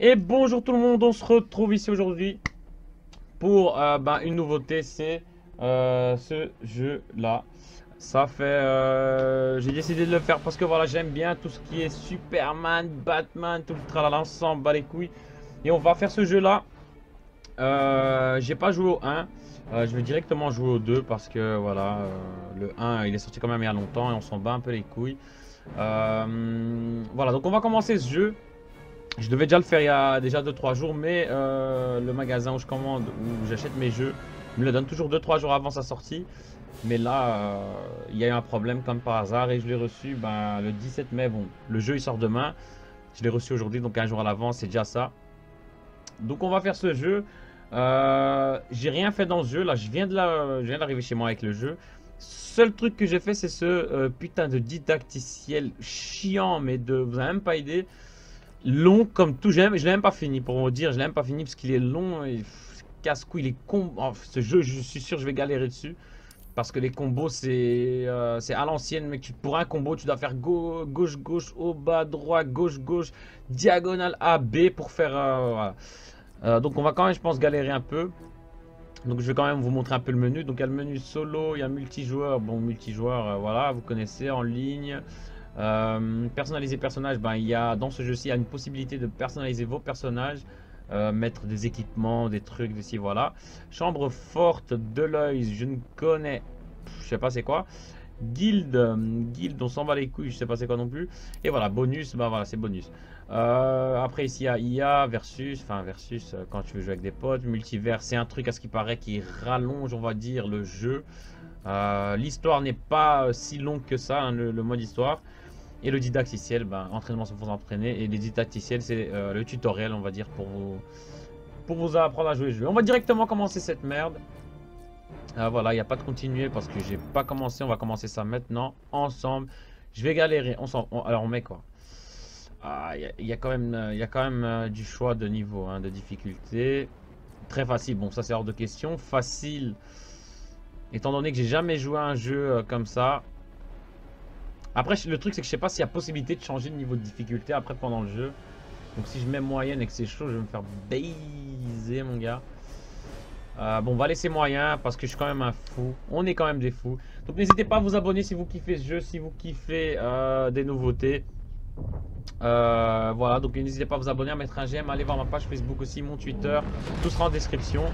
Et bonjour tout le monde, on se retrouve ici aujourd'hui pour une nouveauté, c'est ce jeu-là. Ça fait, j'ai décidé de le faire parce que voilà, j'aime bien tout ce qui est Superman, Batman, tout le tralala ensemble, bat les couilles. Et on va faire ce jeu-là. J'ai pas joué au 1, je vais directement jouer au 2 parce que voilà, le 1 il est sorti quand même il y a longtemps et on s'en bat un peu les couilles. Voilà, donc on va commencer ce jeu. Je devais déjà le faire il y a déjà 2-3 jours, mais le magasin où je commande, où j'achète mes jeux, me le donne toujours 2-3 jours avant sa sortie. Mais là, il y a eu un problème comme par hasard et je l'ai reçu le 17 mai. Bon, le jeu il sort demain. Je l'ai reçu aujourd'hui, donc un jour à l'avance, c'est déjà ça. Donc on va faire ce jeu. J'ai rien fait dans ce jeu. Là, je viens d'arriver chez moi avec le jeu. Seul truc que j'ai fait, c'est ce putain de didacticiel chiant, mais vous avez même pas idée. Long comme tout, je l'ai même pas fini pour vous dire, je l'ai même pas fini parce qu'il est long et casse-couille, il est con. Oh, ce jeu, je suis sûr, je vais galérer dessus parce que les combos c'est à l'ancienne, mec. Pour un combo, tu dois faire gauche, gauche, haut, bas, droit, gauche, gauche, diagonale A, B pour faire. Voilà. Donc, on va quand même, je pense, galérer un peu. Donc, je vais quand même vous montrer un peu le menu. Donc, il y a le menu solo, il y a multijoueur. Bon, multijoueur, voilà, vous connaissez, en ligne. Personnaliser personnage, il y a dans ce jeu-ci, il y a une possibilité de personnaliser vos personnages, mettre des équipements, des trucs, des ci, voilà. Chambre forte de l'œil, je ne connais, je sais pas c'est quoi. Guild, on s'en bat les couilles, je sais pas c'est quoi non plus. Et voilà, bonus, voilà, c'est bonus. Après ici, il y a IA versus, quand tu veux jouer avec des potes. Multivers, c'est un truc à ce qui paraît qui rallonge, on va dire, le jeu. L'histoire n'est pas si longue que ça, hein, le mode histoire. Et le didacticiel, entraînement sans vous entraîner. Et les didacticiels, c'est le tutoriel, on va dire, pour vous apprendre à jouer le jeu. On va directement commencer cette merde. Voilà, il n'y a pas de continuer parce que j'ai pas commencé. On va commencer ça maintenant, ensemble. Je vais galérer. Alors, on met quoi? Il y a quand même du choix de niveau, hein, de difficulté. Très facile. Bon, ça, c'est hors de question. Facile, étant donné que j'ai jamais joué à un jeu comme ça. Après, le truc, c'est que je sais pas s'il y a possibilité de changer de niveau de difficulté après pendant le jeu. Donc, si je mets moyenne et que c'est chaud, je vais me faire baiser, mon gars. Bon, on va laisser moyen parce que je suis quand même un fou. On est quand même des fous. Donc, n'hésitez pas à vous abonner si vous kiffez ce jeu, si vous kiffez des nouveautés. Voilà, donc n'hésitez pas à vous abonner, à mettre un j'aime, allez voir ma page Facebook aussi, mon Twitter. Tout sera en description.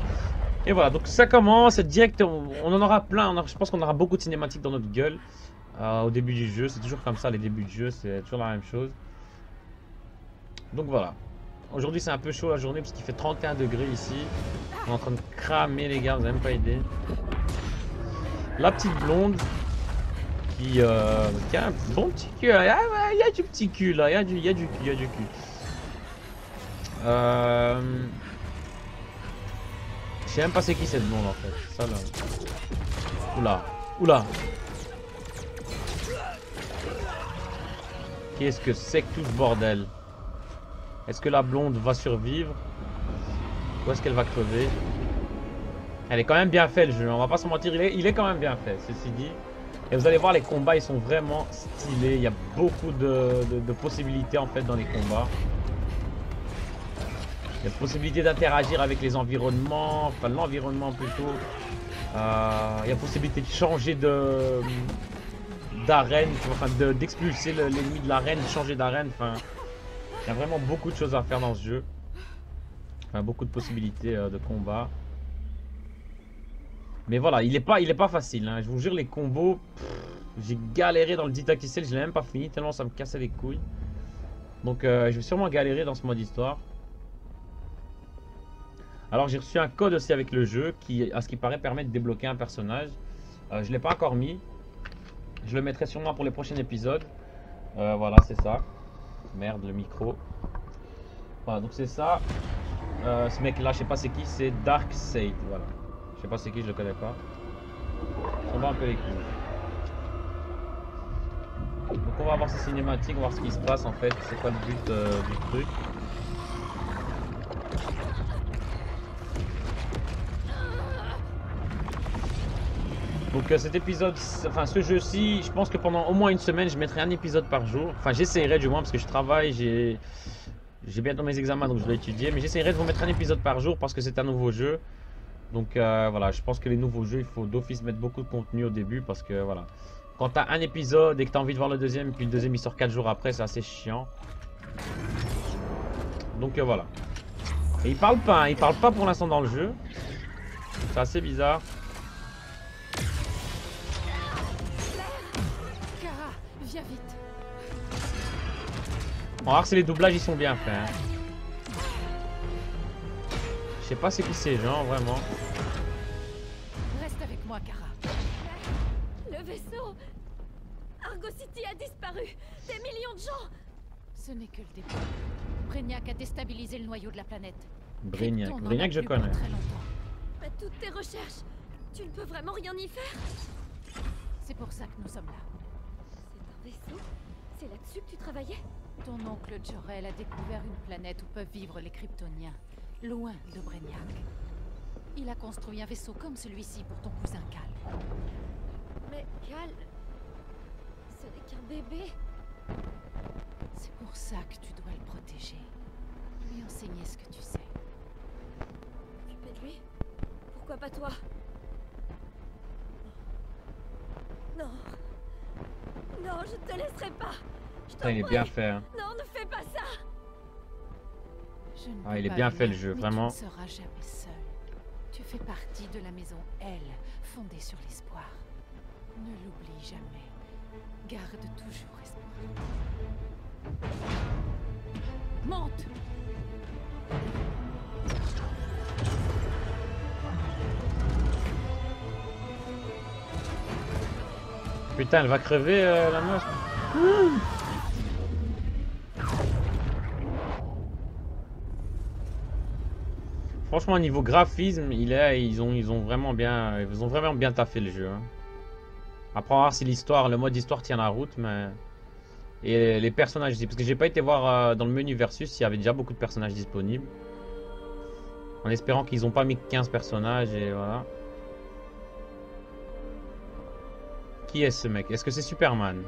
Et voilà, donc ça commence direct. On en aura plein. Je pense qu'on aura beaucoup de cinématiques dans notre gueule. Au début du jeu, c'est toujours comme ça, les débuts de jeu, c'est toujours la même chose. Donc voilà. Aujourd'hui, c'est un peu chaud la journée parce qu'il fait 31 degrés ici. On est en train de cramer, les gars, vous n'avez même pas idée. La petite blonde qui a un bon petit cul. Il y a du petit cul là, il y a du cul. Je sais même pas c'est qui cette blonde en fait. Ça là. Oula. Qu'est-ce que c'est que tout ce bordel? Est-ce que la blonde va survivre? Ou est-ce qu'elle va crever? Elle est quand même bien fait le jeu, on va pas se mentir, il est quand même bien fait, ceci dit. Et vous allez voir, les combats ils sont vraiment stylés. Il y a beaucoup de possibilités en fait dans les combats. Il y a possibilité d'interagir avec les environnements, enfin l'environnement plutôt. Il y a possibilité de changer d'arène, enfin d'expulser l'ennemi de l'arène, de changer d'arène. Enfin, il y a vraiment beaucoup de choses à faire dans ce jeu. Enfin, beaucoup de possibilités de combat. Mais voilà, il est pas facile, hein. Je vous jure, les combos, j'ai galéré dans le didacticiel, je l'ai même pas fini tellement ça me cassait les couilles. Donc je vais sûrement galérer dans ce mode histoire. Alors j'ai reçu un code aussi avec le jeu qui, à ce qui paraît, permet de débloquer un personnage. Je l'ai pas encore mis. Je le mettrai sûrement pour les prochains épisodes. Voilà, c'est ça. Merde, le micro. Voilà, donc c'est ça. Ce mec là, je sais pas c'est qui, c'est Darkseid. Voilà. Je sais pas c'est qui, je le connais pas. On va un peu les couilles. Donc on va voir ces cinématiques, on va voir ce qui se passe en fait. C'est quoi le but du truc. Donc cet épisode, enfin ce jeu-ci, je pense que pendant au moins une semaine, je mettrai un épisode par jour. Enfin j'essaierai du moins parce que je travaille, J'ai bientôt mes examens donc je dois étudier. Mais j'essaierai de vous mettre un épisode par jour parce que c'est un nouveau jeu. Donc voilà, je pense que les nouveaux jeux, il faut d'office mettre beaucoup de contenu au début parce que voilà. Quand t'as un épisode et que t'as envie de voir le deuxième, puis le deuxième il sort 4 jours après, c'est assez chiant. Donc voilà. Et il parle pas pour l'instant dans le jeu. C'est assez bizarre. Kara, viens vite. On va voir si les doublages ils sont bien faits. Hein. Je sais pas c'est qui ces gens vraiment. Reste avec moi, Kara. Le vaisseau Argo City a disparu. Des millions de gens. Ce n'est que le début. Brainiac a déstabilisé le noyau de la planète. Brainiac. Krypton n'en Brainiac a je plus connais. pour très longtemps. Mais toutes tes recherches, tu ne peux vraiment rien y faire. C'est pour ça que nous sommes là. C'est un vaisseau? C'est là-dessus que tu travaillais? Ton oncle Jor-El a découvert une planète où peuvent vivre les Kryptoniens, loin de Brainiac. Il a construit un vaisseau comme celui-ci pour ton cousin Cal. Mais Cal... ce n'est qu'un bébé. C'est pour ça que tu dois le protéger. Lui enseigner ce que tu sais. T'occuper de lui? Pourquoi pas toi? Non. Non, je te laisserai pas. Je t'en Putain, il est prie. bien fait. Hein. Non, ne fais pas ça. Je ne Ah, peux il est pas bien fait, venir, le jeu, mais vraiment. Tu ne seras jamais seul. Tu fais partie de la maison L, fondée sur l'espoir. Ne l'oublie jamais. Garde toujours espoir. Monte! Putain, elle va crever la meuf. Franchement, niveau graphisme, ils ont vraiment bien taffé le jeu. Hein. Après, on va voir si le mode histoire tient la route, mais et les personnages, parce que j'ai pas été voir dans le menu versus s'il y avait déjà beaucoup de personnages disponibles. En espérant qu'ils ont pas mis 15 personnages et voilà. Qui est ce mec? Est-ce que c'est Superman?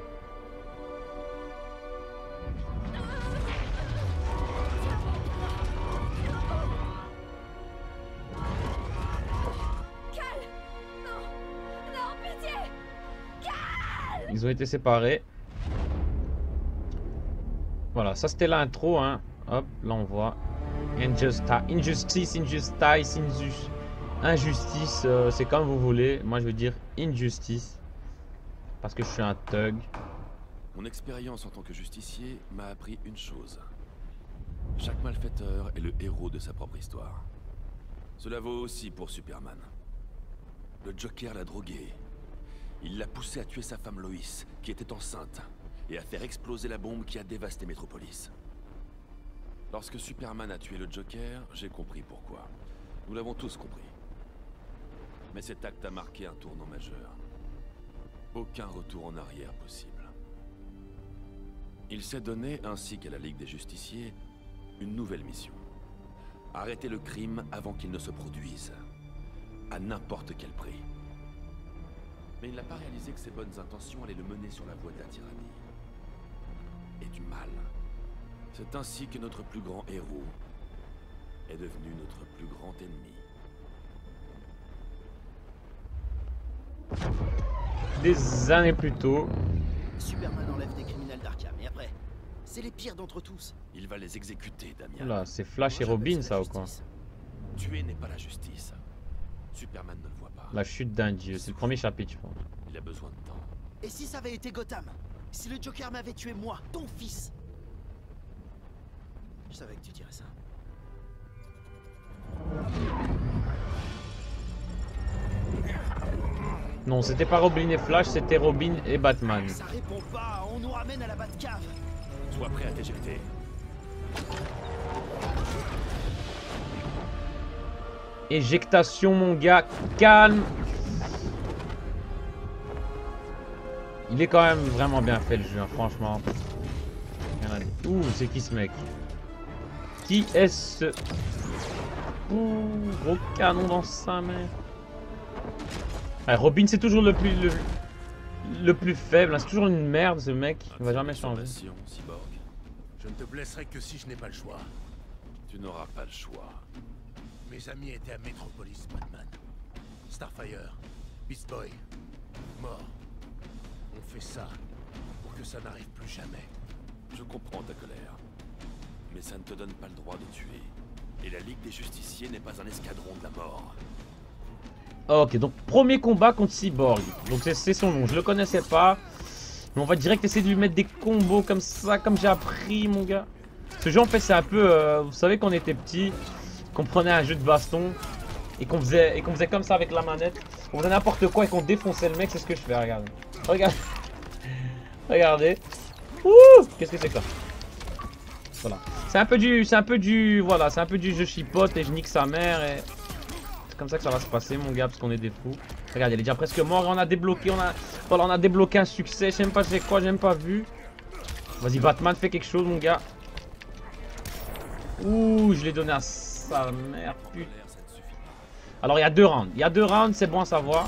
Cal! Non! Non, pitié! Ils ont été séparés. Voilà, ça c'était l'intro, hein. Hop, là on voit. Injustice, injustice, c'est comme vous voulez. Moi je veux dire injustice. Parce que je suis un thug. Mon expérience en tant que justicier m'a appris une chose. Chaque malfaiteur est le héros de sa propre histoire. Cela vaut aussi pour Superman. Le Joker l'a drogué. Il l'a poussé à tuer sa femme Lois, qui était enceinte, et à faire exploser la bombe qui a dévasté Metropolis. Lorsque Superman a tué le Joker, j'ai compris pourquoi. Nous l'avons tous compris. Mais cet acte a marqué un tournant majeur. Aucun retour en arrière possible. Il s'est donné, ainsi qu'à la Ligue des Justiciers, une nouvelle mission. Arrêter le crime avant qu'il ne se produise. À n'importe quel prix. Mais il n'a pas réalisé que ses bonnes intentions allaient le mener sur la voie de la tyrannie. Et du mal. C'est ainsi que notre plus grand héros est devenu notre plus grand ennemi. Des années plus tôt. Superman enlève des criminels d'Arkham, et après, c'est les pires d'entre tous. Il va les exécuter, Damien. Oula, c'est Flash et Moi, Robin j'appelle ça la ou quoi? justice. Tuer n'est pas la justice. Superman ne le voit pas. La chute d'un dieu, c'est le premier chapitre je pense. Il a besoin de temps. Et si ça avait été Gotham? Si le Joker m'avait tué moi, ton fils? Je savais que tu dirais ça. Non, c'était pas Robin et Flash, c'était Robin et Batman. Ça répond pas, on nous ramène à la Batcave. Sois prêt à t'éjecter. Éjectation mon gars, calme. Il est quand même vraiment bien fait le jeu, hein, franchement. Rien à dire. Ouh, c'est qui ce mec? Qui est-ce? Ouh, gros canon dans sa main. Ouais, Robin c'est toujours le plus faible, hein. C'est toujours une merde ce mec, il va jamais changer. Intimidation, Cyborg. Je ne te blesserai que si je n'ai pas le choix. Tu n'auras pas le choix. Mes amis étaient à Metropolis, Batman. Starfire, Beast Boy, mort. On fait ça pour que ça n'arrive plus jamais. Je comprends ta colère. Mais ça ne te donne pas le droit de tuer. Et la Ligue des Justiciers n'est pas un escadron de la mort. Ok, donc premier combat contre Cyborg. Donc c'est son nom, je le connaissais pas. Mais on va direct essayer de lui mettre des combos comme ça, comme j'ai appris mon gars. Ce jeu en fait c'est un peu, vous savez quand on était petit, qu'on prenait un jeu de baston et qu'on faisait comme ça avec la manette. On faisait n'importe quoi et qu'on défonçait le mec, c'est ce que je fais, regarde. Regarde. Regardez. Ouh, qu'est-ce que c'est que ça? Voilà. C'est un peu du jeu chipote et je nique sa mère et... C'est comme ça que ça va se passer mon gars, parce qu'on est des fous. Regarde, il est déjà presque mort et on a débloqué, on a débloqué un succès, je sais même pas c'est quoi, j'ai même pas vu. Vas-y Batman, fais quelque chose mon gars. Ouh, je l'ai donné à sa mère, putain. Alors il y a 2 rounds, c'est bon à savoir.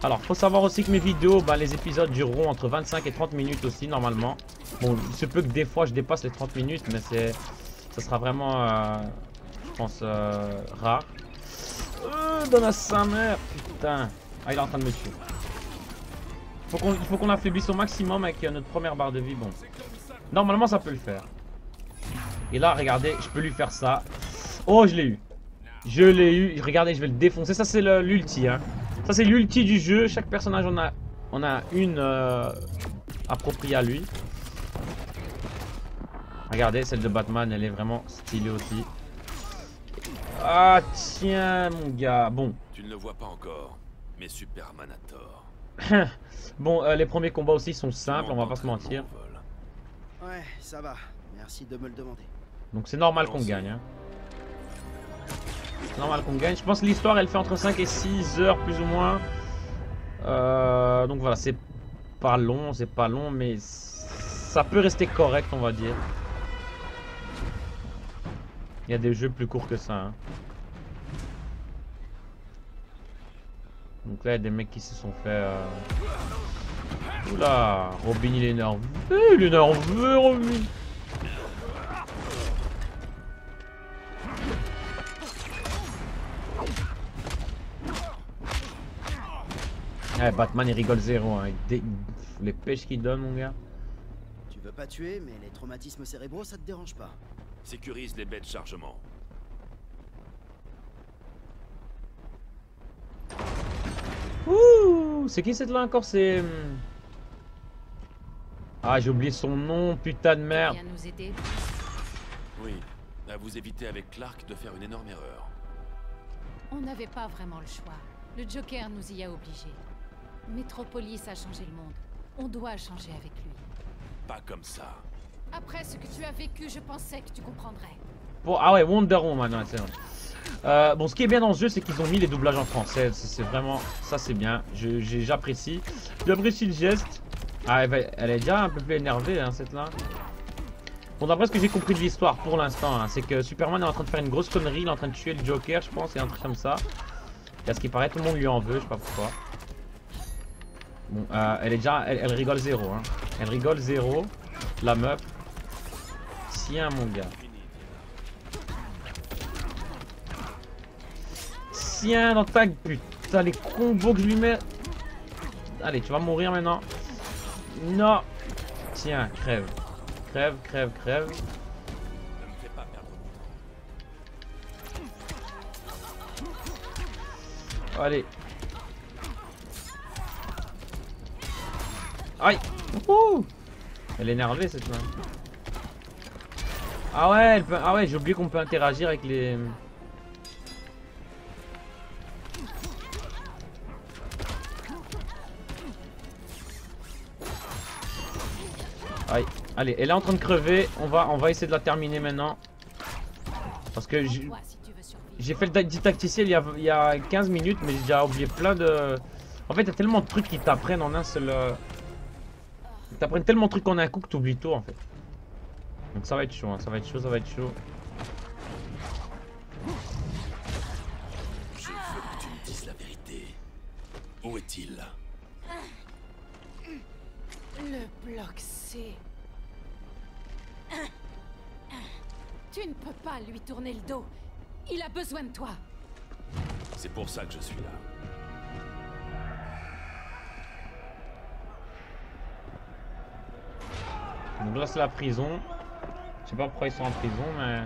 Alors faut savoir aussi que mes vidéos, les épisodes dureront entre 25 et 30 minutes aussi normalement. Bon, il se peut que des fois je dépasse les 30 minutes, mais ça sera vraiment, je pense, rare. Donne à sa mère, putain. Ah, il est en train de me tuer. Il faut qu'on affaiblisse au maximum avec notre première barre de vie. Bon, normalement ça peut le faire. Et là, regardez, je peux lui faire ça. Oh, je l'ai eu. Je l'ai eu. Regardez, je vais le défoncer. Ça, c'est l'ulti. Hein. Ça, c'est l'ulti du jeu. Chaque personnage, on a une appropriée à lui. Regardez, celle de Batman, elle est vraiment stylée aussi. Ah, tiens, mon gars. Bon. Tu ne le vois pas encore, mais Superman a tort. Bon, les premiers combats aussi sont simples, on va pas se mentir. Ouais, ça va. Merci de me le demander. Donc c'est normal qu'on gagne. Hein. C'est normal qu'on gagne. Je pense que l'histoire elle fait entre 5 et 6 heures plus ou moins. Donc voilà, c'est pas long, mais ça peut rester correct on va dire. Il y a des jeux plus courts que ça. Hein. Donc là il y a des mecs qui se sont fait... Oula, Robin il est nerveux, Robin. Ouais, Batman il rigole zéro, hein. Les pêches qu'il donne mon gars. Tu veux pas tuer, mais les traumatismes cérébraux ça te dérange pas. Sécurise les baies de chargement. Ouh, c'est qui cette là encore? C'est... Ah, j'ai oublié son nom, putain de merde. Viens nous aider. Oui, à vous éviter avec Clark de faire une énorme erreur. On n'avait pas vraiment le choix. Le Joker nous y a obligés. Metropolis a changé le monde. On doit changer avec lui. Pas comme ça. Après ce que tu as vécu, je pensais que tu comprendrais. Bon, ah ouais, Wonder Woman, ouais, c'est vrai. Bon, ce qui est bien dans ce jeu, c'est qu'ils ont mis les doublages en français. C'est vraiment... Ça, c'est bien. J'apprécie. J'apprécie le geste. Ah, elle est déjà un peu plus énervée, hein, cette là. Bon, d'après ce que j'ai compris de l'histoire pour l'instant, hein, c'est que Superman est en train de faire une grosse connerie. Il est en train de tuer le Joker, je pense, et un truc comme ça. Et à ce qui paraît, tout le monde lui en veut, je sais pas pourquoi. Bon, elle est déjà... Elle rigole zéro, hein. Elle rigole zéro. La meuf. Tiens, mon gars. Tiens, dans ta... Putain, les combos que je lui mets. Allez, tu vas mourir maintenant. Non. Tiens, crève. Crève, crève, crève. Ne me fais pas perdre mon temps. Allez. Aïe. Ouh. Elle est énervée cette main. Ah ouais, elle peut... Ah ouais, j'ai oublié qu'on peut interagir avec les... Aïe. Allez, elle est en train de crever. On va essayer de la terminer maintenant. Parce que j'ai fait le didacticiel il y a 15 minutes, mais j'ai déjà oublié plein de... En fait, il y a tellement de trucs qui t'apprennent en un seul... Ils t'apprennent tellement de trucs en un coup que t'oublies tout en fait. Donc ça va être chaud, hein. Ça va être chaud, ça va être chaud. Je veux que tu me dises la vérité. Où est-il? Le bloc C. Tu ne peux pas lui tourner le dos. Il a besoin de toi. C'est pour ça que je suis là. Donc là c'est la prison. Je sais pas pourquoi ils sont en prison mais...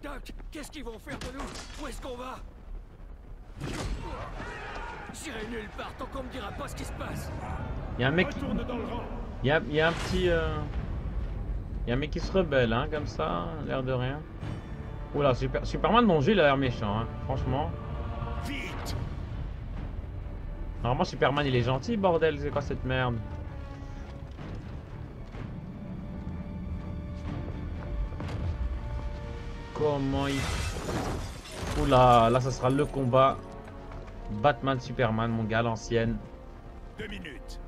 Doc, qu'est-ce qu'ils vont faire de nous? Où est-ce qu'on va? J'irai nulle part tant qu'on me dira pas ce qui se passe. Il y a un mec qui... Il y a un petit... Il y a un mec qui se rebelle hein, comme ça, l'air de rien. Oula, Superman danger, il a l'air méchant, hein, franchement. Vite! Normalement, Superman, il est gentil, bordel, c'est quoi cette merde? Comment il... Oula, là, ça sera le combat. Batman-Superman, mon gars, l'ancienne. 2 minutes.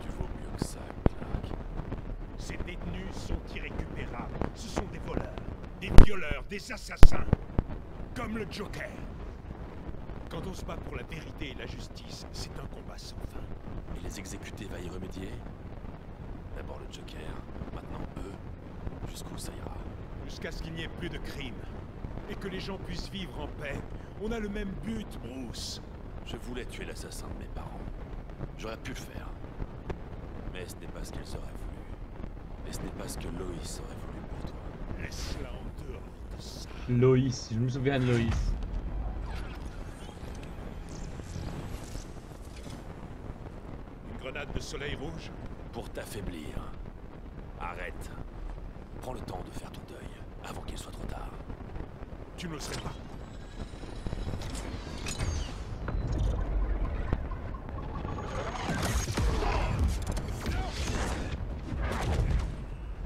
Tu vaux mieux que ça, Clark. Ces détenus sont irrécupérables. Ce sont des voleurs, des violeurs, des assassins. Comme le Joker. Quand on se bat pour la vérité et la justice, c'est un combat sans fin. Et les exécutés va y remédier? D'abord le Joker, maintenant eux. Jusqu'où ça ira? Jusqu'à ce qu'il n'y ait plus de crimes. Et que les gens puissent vivre en paix. On a le même but, Bruce. Je voulais tuer l'assassin de mes parents. J'aurais pu le faire. Mais ce n'est pas ce qu'ils auraient voulu. Et ce n'est pas ce que Loïs aurait voulu pour toi. Laisse-la en dehors de ça. Loïs, je me souviens de Loïs. Une grenade de soleil rouge? Pour t'affaiblir. Arrête. Prends le temps de faire ton deuil, avant qu'il soit trop tard. Tu ne le sais pas.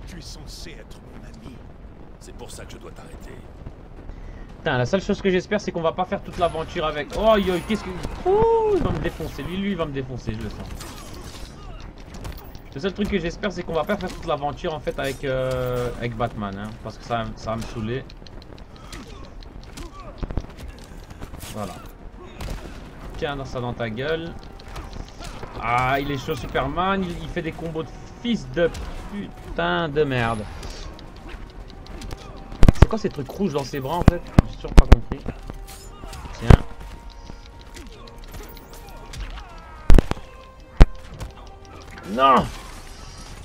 Tu es censé être mon ami. C'est pour ça que je dois t'arrêter. Putain, la seule chose que j'espère, c'est qu'on va pas faire toute l'aventure avec... Oh, yo, qu'est-ce que... Ouh, il va me défoncer. Lui, il va me défoncer, je le sens. Le seul truc que j'espère, c'est qu'on va pas faire toute l'aventure en fait avec, avec Batman, hein, parce que ça va me saouler. Voilà. Tiens, dans ça dans ta gueule. Ah, il est chaud Superman, il fait des combos de fils de putain de merde. C'est quoi ces trucs rouges dans ses bras en fait? J'ai toujours pas compris. Tiens. Non!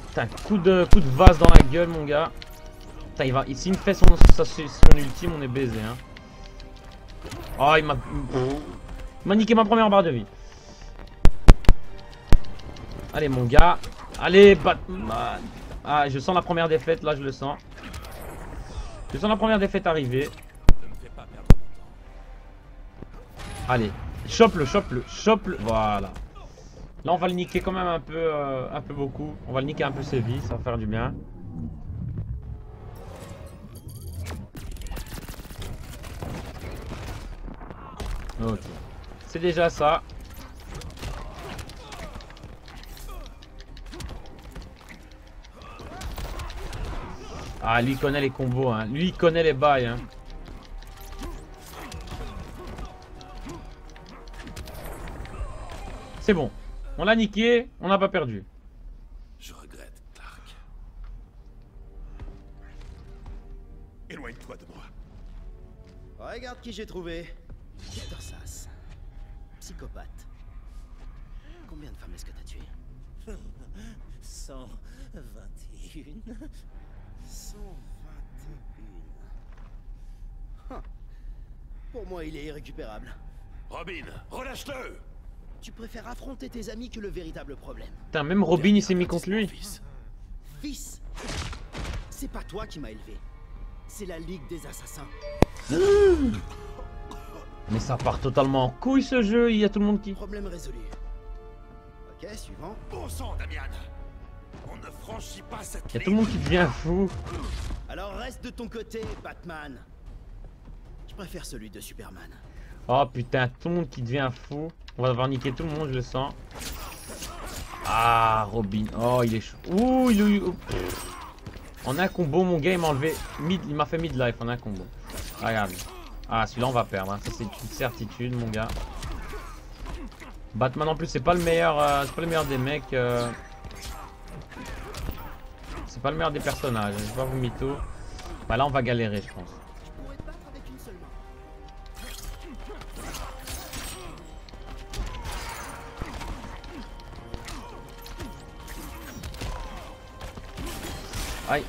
Putain, coup de vase dans la gueule, mon gars. Putain, s'il me fait son ultime, on est baisé, hein. Oh, il m'a niqué ma première barre de vie. Allez, mon gars. Allez, Batman. Ah, je sens la première défaite, là, je le sens. Je sens la première défaite arriver. Ne me fais pas perdre mon temps. Allez, chope-le, chope-le, chope-le. Voilà. Là, on va le niquer quand même un peu beaucoup. On va le niquer un peu ses vies, ça va faire du bien. Ok. C'est déjà ça. Ah, lui il connaît les combos, hein. Lui il connaît les bails, hein. C'est bon. On l'a niqué, on n'a pas perdu. Je regrette, Clark. Éloigne-toi de moi. Regarde qui j'ai trouvé. Sas. Psychopathe. Combien de femmes est-ce que t'as tué? 121. 121. Pour moi, il est irrécupérable. Robin, relâche-le! Tu préfères affronter tes amis que le véritable problème. Putain, même Robin il s'est mis contre lui. Fils. Fils, c'est pas toi qui m'as élevé. C'est la Ligue des Assassins. Mais ça part totalement en couille ce jeu, il y a tout le monde qui... Problème résolu. Ok, suivant. Bon sang, Damian. On ne franchit pas cette Il y a tout le monde qui devient fou. Alors reste de ton côté, Batman. Je préfère celui de Superman. Oh putain, tout le monde qui devient fou. On va devoir niquer tout le monde, je le sens. Ah, Robin. Oh, il est chaud. Ouh, en un combo, mon gars, il m'a enlevé. Il m'a fait mid-life en un combo. Regarde. Ah, celui-là, on va perdre. Hein. Ça, c'est une certitude, mon gars. Batman, en plus, c'est pas le meilleur. C'est pas le meilleur des mecs. C'est pas le meilleur des personnages. Je vais pas vous mytho. Bah, là, on va galérer, je pense. Aïe.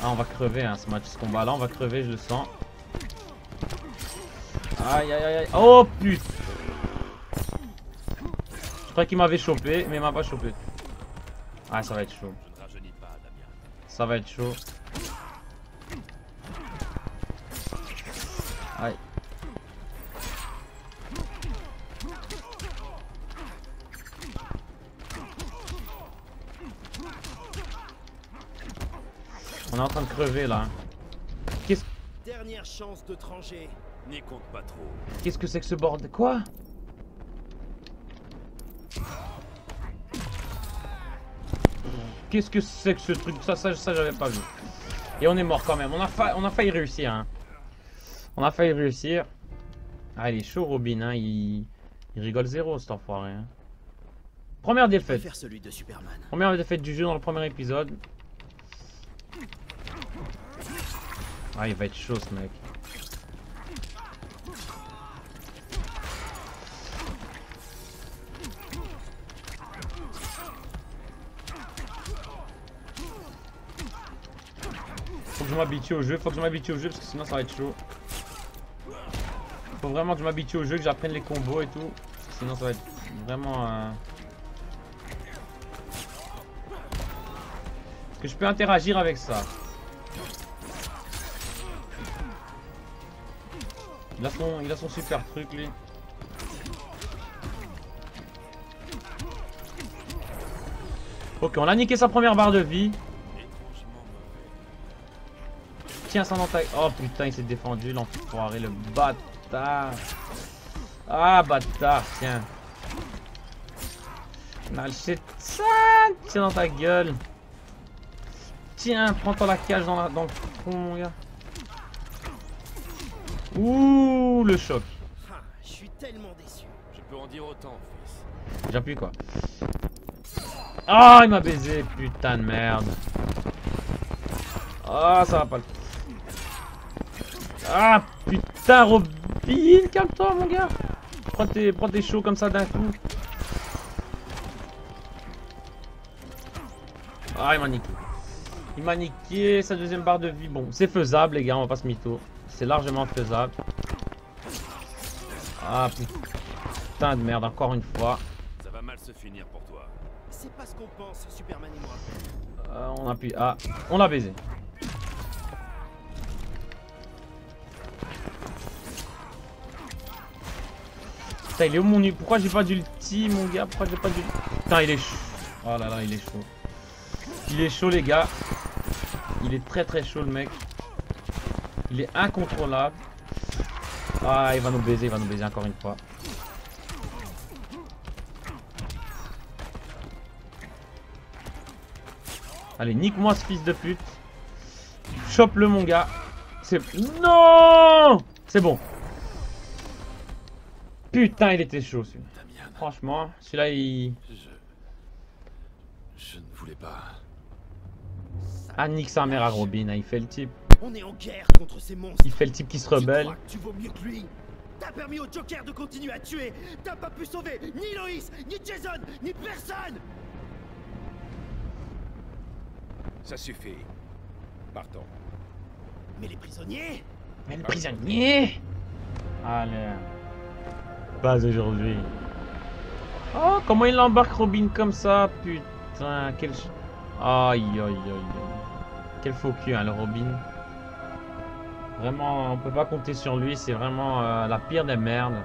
Ah, on va crever hein, ce match, ce combat là, on va crever, je le sens. Aïe aïe aïe aïe. Oh putain. Je croyais qu'il m'avait chopé, mais il m'a pas chopé. Ah, ça va être chaud. Ça va être chaud. Aïe. On est en train de crever là. Dernière chance de trancher. N'y compte pas trop. Qu'est-ce que c'est que ce bordel? Quoi? Qu'est-ce que c'est que ce truc? Ça j'avais pas vu. Et on est mort quand même. On a failli réussir. Hein. On a failli réussir. Ah, il est chaud, Robin. Hein. Il rigole zéro, cet enfoiré. Hein. Première défaite. Faire celui de Superman. Première défaite du jeu dans le premier épisode. Ah, il va être chaud, ce mec. Faut que je m'habitue au jeu, parce que sinon ça va être chaud. Faut vraiment que je m'habitue au jeu, que j'apprenne les combos et tout. Sinon ça va être vraiment... que je peux interagir avec ça. Il a son super truc lui. Ok, on a niqué sa première barre de vie. Tiens ça dans ta... Oh putain, il s'est défendu, l'enfoiré, le bâtard. Ah bâtard, tiens. Lâchez ça. Tiens dans ta gueule. Tiens, prends-toi la cage dans le front, mon gars. Ouh, le choc. Ah, je suis tellement déçu. Je peux en dire autant, fils. J'appuie quoi. Ah, il m'a baisé, putain de merde. Ah, ça va pas le... Ah, putain, Robin, calme-toi, mon gars. Prends tes shows comme ça d'un coup. Ah, il m'a niqué. Il m'a niqué sa deuxième barre de vie. Bon, c'est faisable, les gars, on va pas se mytho. C'est largement faisable. Ah, putain de merde, encore une fois. Ça va mal se finir pour toi. C'est pas ce qu'on pense, Superman et moi. On appuie. Ah, on l'a baisé. Putain, il est où mon... Pourquoi j'ai pas d'ulti, mon gars? Pourquoi j'ai pas d'ulti? Putain, il est chaud. Oh là là, il est chaud. Il est chaud, les gars. Il est très très chaud, le mec. Il est incontrôlable. Ah, il va nous baiser encore une fois. Allez, nique-moi ce fils de pute. Chope-le, mon gars. C'est... Non! C'est bon. Putain, il était chaud, celui-là. Franchement, celui-là, il... Je ne voulais pas... Ah, nique sa mère à Robin, hein. Il fait le type. On est en guerre contre ces monstres. Il fait le type qui se rebelle. Tu vaux mieux que lui. T'as permis au Joker de continuer à tuer. T'as pas pu sauver ni Lois, ni Jason, ni personne. Ça suffit. Partons. Mais les prisonniers? Mais le prisonnier. Allez. Pas aujourd'hui. Oh, comment il embarque Robin comme ça? Putain, quel... Aïe, aïe, aïe, aïe. Quel faux cul, hein, le Robin. Vraiment, on peut pas compter sur lui. C'est vraiment la pire des merdes.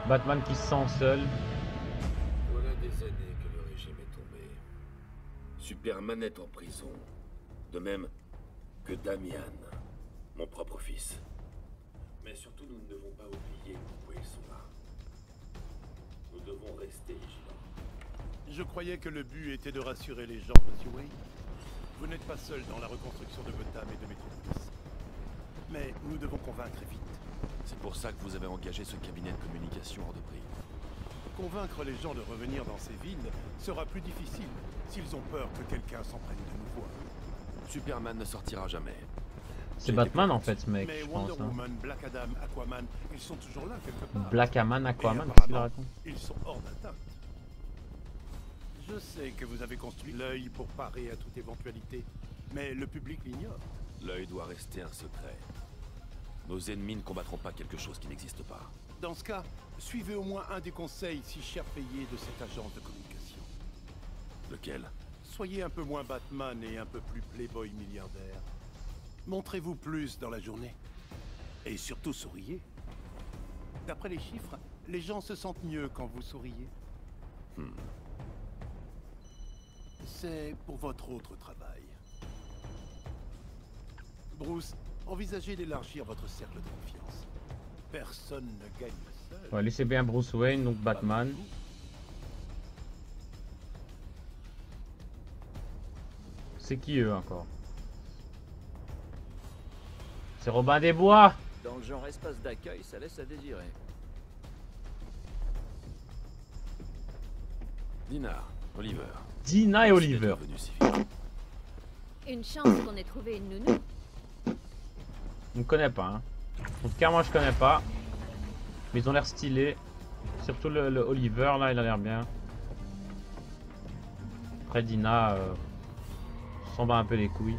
Batman qui se sent seul. Voilà des années que le régime est tombé. Superman est en prison. De même, que Damian, mon propre fils. Mais surtout, nous ne devons pas oublier pourquoi ils sont là. Nous devons rester vigilants. Je croyais que le but était de rassurer les gens, Monsieur Wayne. Vous n'êtes pas seul dans la reconstruction de Gotham et de Metropolis. Mais nous devons convaincre vite. C'est pour ça que vous avez engagé ce cabinet de communication hors de prix. Convaincre les gens de revenir dans ces villes sera plus difficile s'ils ont peur que quelqu'un s'en prenne de nouveau. Superman ne sortira jamais. C'est Batman en fait ce mec, Mais je Wonder pense. Hein. Woman, Black Adam, Aquaman, ils sont toujours là quelque part. Blackaman, Aquaman, Et qu'est-ce qu'il apparemment, raconte? ils sont hors d'atteinte. Je sais que vous avez construit l'œil pour parer à toute éventualité, mais le public l'ignore. L'œil doit rester un secret. Nos ennemis ne combattront pas quelque chose qui n'existe pas. Dans ce cas, suivez au moins un des conseils si cher payés de cette agence de communication. Lequel? Soyez un peu moins Batman et un peu plus playboy milliardaire. Montrez-vous plus dans la journée. Et surtout souriez. D'après les chiffres, les gens se sentent mieux quand vous souriez. C'est pour votre autre travail. Bruce, envisagez d'élargir votre cercle de confiance. Personne ne gagne seul. Ouais, lui c'est bien Bruce Wayne, donc Batman. C'est qui eux encore? C'est Robin des Bois. Dans le genre espace d'accueil, ça laisse à désirer. Dina, Oliver. Dina et Merci Oliver. d'être venus si vite. Une chance qu'on ait trouvé une nounou. On ne connaît pas. Hein. En tout cas, moi je connais pas. Mais ils ont l'air stylés. Surtout le Oliver là, il a l'air bien. Après Dina, s'en bat un peu les couilles.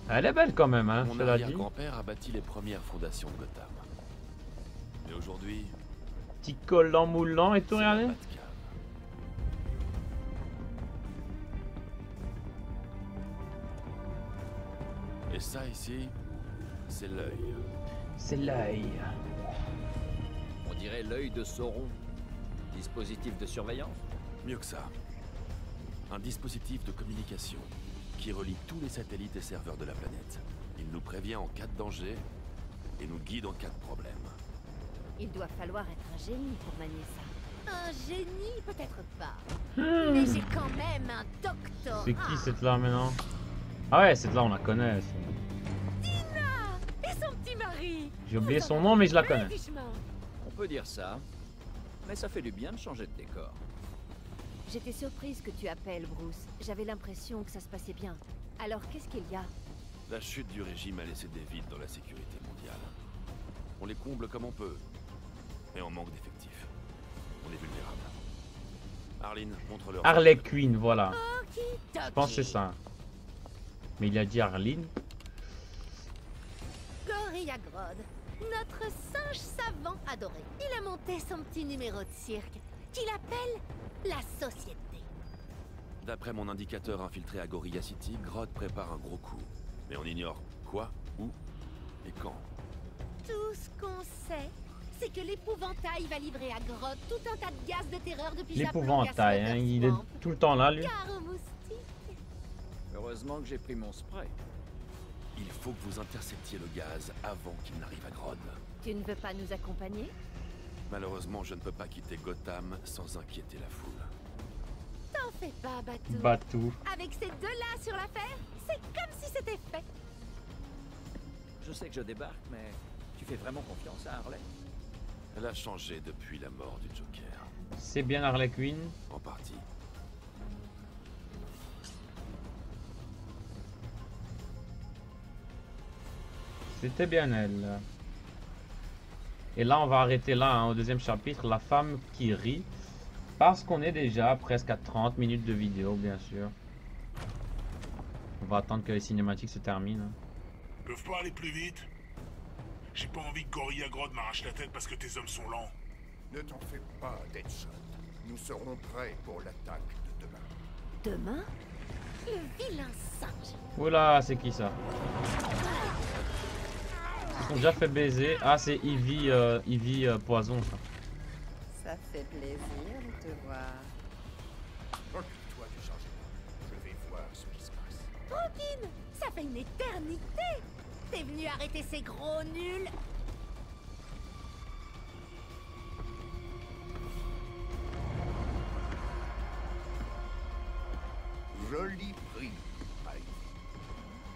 Elle est belle quand même, hein, Mon cela dit. arrière-grand-père a bâti les premières fondations de Gotham. Mais aujourd'hui, Petit collant moulant et tout, c'est la regardez. Batcave. Et ça ici, c'est l'œil. C'est l'œil. On dirait l'œil de Sauron. Dispositif de surveillance. Mieux que ça. Un dispositif de communication qui relie tous les satellites et serveurs de la planète. Il nous prévient en cas de danger et nous guide en cas de problème. Il doit falloir être un génie pour manier ça. Un génie, peut-être pas. Mais j'ai quand même un doctorat. C'est qui cette là maintenant? Ah ouais, cette là on la connaît. c'est- Et son petit mari. J'ai oublié son nom mais je la connais. On peut dire ça. Mais ça fait du bien de changer de décor. J'étais surprise que tu appelles, Bruce. J'avais l'impression que ça se passait bien. Alors qu'est-ce qu'il y a? La chute du régime a laissé des vides dans la sécurité mondiale. On les comble comme on peut. Mais on manque d'effectifs. On est vulnérable. Arline, montre-leur. Harley Quinn, voilà. Okidoki. Je pense que c'est ça. Mais il a dit Arline. Gorilla Grodd, notre singe savant adoré. Il a monté son petit numéro de cirque, qu'il appelle la Société. D'après mon indicateur infiltré à Gorilla City, Grodd prépare un gros coup. Mais on ignore quoi, où et quand. Tout ce qu'on sait, c'est que l'épouvantail va livrer à Grodd tout un tas de gaz de terreur depuis sa L'épouvantail, hein, il est tout le temps là lui. Gare aux moustiques. Heureusement que j'ai pris mon spray. Il faut que vous interceptiez le gaz avant qu'il n'arrive à Grodd. Tu ne veux pas nous accompagner? Malheureusement, je ne peux pas quitter Gotham sans inquiéter la foule. T'en fais pas, Batou. Batou. Avec ces deux-là sur l'affaire, c'est comme si c'était fait. Je sais que je débarque, mais tu fais vraiment confiance à Harley? Elle a changé depuis la mort du Joker. C'est bien Harley Quinn. En partie. C'était bien elle. Et là, on va arrêter là, hein, au deuxième chapitre, la femme qui rit. Parce qu'on est déjà presque à 30 minutes de vidéo, bien sûr. On va attendre que les cinématiques se terminent. hein. Peuvent pas aller plus vite? J'ai pas envie que Gorilla Grodd m'arrache la tête parce que tes hommes sont lents. Ne t'en fais pas, Deadshot. Nous serons prêts pour l'attaque de demain. Demain, le vilain singe. Oula, c'est qui ça? Ils se sont déjà fait baiser. Ah, c'est Ivy Poison, ça. Ça fait plaisir de te voir. Occupe-toi du changement. Anakin! Ça fait une éternité! T'es venu arrêter ces gros nuls? Joli prix,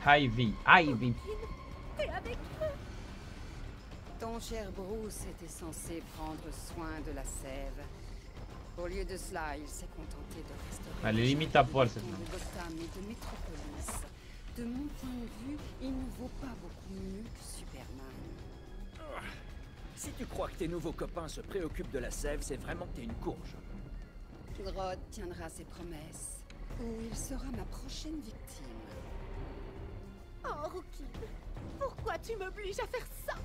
Ivy. Ivy. T'es avec eux? Ton cher Bruce était censé prendre soin de la sève. Au lieu de cela, il s'est contenté de restaurer. Elle est limite à poil cette de main. Gotham et de Metropolis. De mon point de vue, il ne vaut pas beaucoup mieux que Superman. Si tu crois que tes nouveaux copains se préoccupent de la sève, c'est vraiment que t'es une courge. Grodd tiendra ses promesses, ou il sera ma prochaine victime. Oh, Rookie, pourquoi tu m'obliges à faire ça?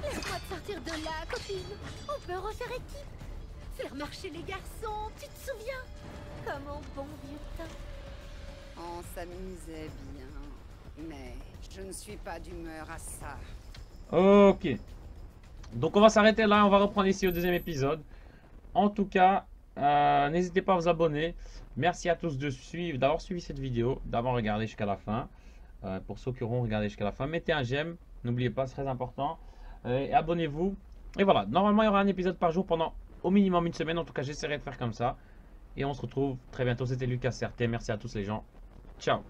Laisse-moi te sortir de là, copine. On peut refaire équipe. Faire marcher les garçons, tu te souviens? Comme au bon vieux temps. On s'amusait bien, mais je ne suis pas d'humeur à ça. Ok. Donc on va s'arrêter là, on va reprendre ici au deuxième épisode. En tout cas, n'hésitez pas à vous abonner. Merci à tous d'avoir suivi cette vidéo, d'avoir regardé jusqu'à la fin. Pour ceux qui auront regardé jusqu'à la fin, mettez un j'aime, n'oubliez pas, c'est très important. Et abonnez-vous. Et voilà, normalement il y aura un épisode par jour pendant au minimum une semaine. En tout cas, j'essaierai de faire comme ça. Et on se retrouve très bientôt. C'était Lucas CRT. Merci à tous les gens. Ciao.